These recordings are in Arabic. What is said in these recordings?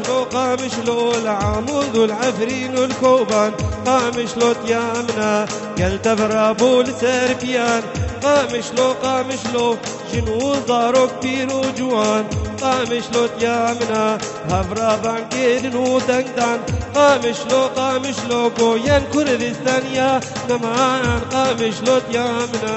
قامشلو العمود والعفرين والكوبان قامشلو تيامنا قلت برابو لسربيان قامشلو جنو ضارو كبير وجوان قامشلو تيامنا هفرا بانكيدن وتنقدان قامشلو قوين كردستان يا نمان قامشلو تيامنا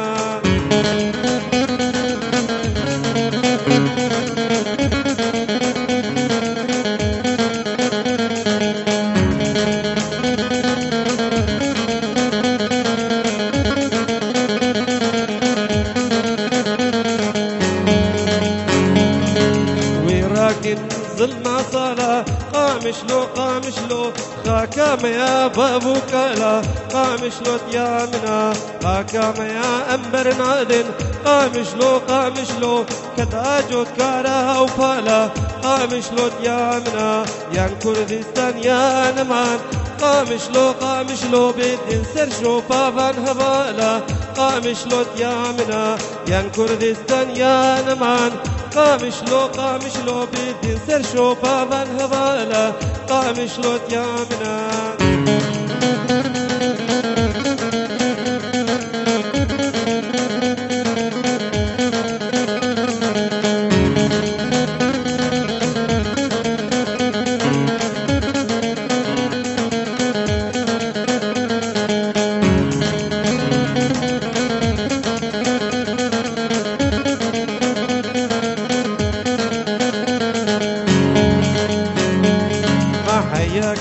ظلنا صلاة قامشلو خاكام يا بابو كلا قامشلو تيامنا خاكام يا أمبر نادن قامشلو كتاجو كارا وفالا قامشلو تيامنا يان كردستان يا نمان قامشلو بيدن سرشو بابان هبالا قامشلو تيامنا يان كردستان يا نمان قامشلو بيدن سرشو بابان هبالا قامشلو تيامنا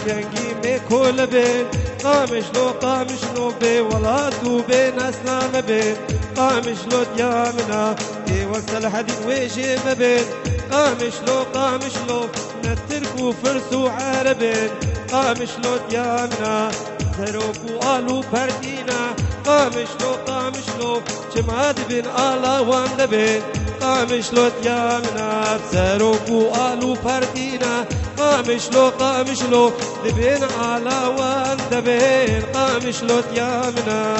كنجي كل بين قامشلو بي ولادو بين أسلام بين قامشلو ديامنا دي وقت الحديد ويجي ما بين قامشلو نتركو فرسو عربين قامشلو ديامنا تروكو آلو بردينا قامشلو جماد بين آلا وان لبين قامشلو ديامنا تروكو آلو بردينا قامشلو دبين على وان دبين قامشلو ديامنا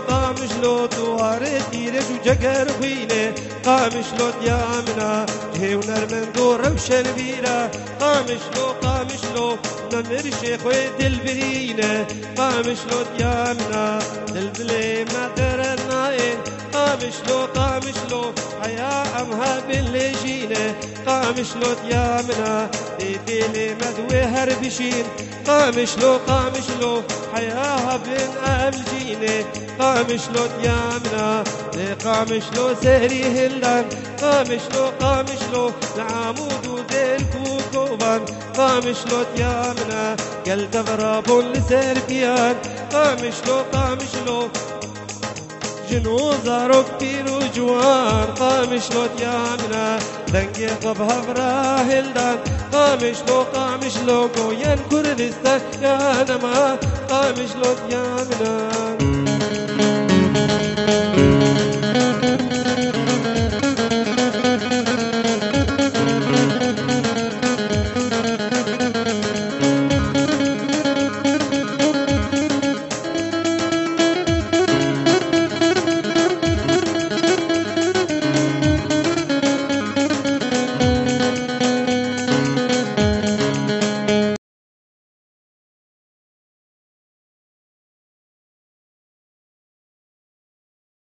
قامشلو دوار تيرج وجقر خوينه قامشلو ديامنا جهونر من دور وشل بيرا قامشلو نمر شيخ دل برينه قامشلو ديامنا دل بلي ما درناين قامشلو حيا امها بالليجينه قامشلو ديامنا ديلي مدوي هربشين قامشلو حياها بين أبلجيني قامشلو ديامنا قامشلو سهري هلان قامشلو العمود وديل كوكوبان قامشلو ديامنا قلت برابون لسربيان قامشلو جنو زارو كبير وجوان قامشلو ديامنا دنگي قبها براهلدان قامشلو قوين كردستان يا نما قامشلو ديامنا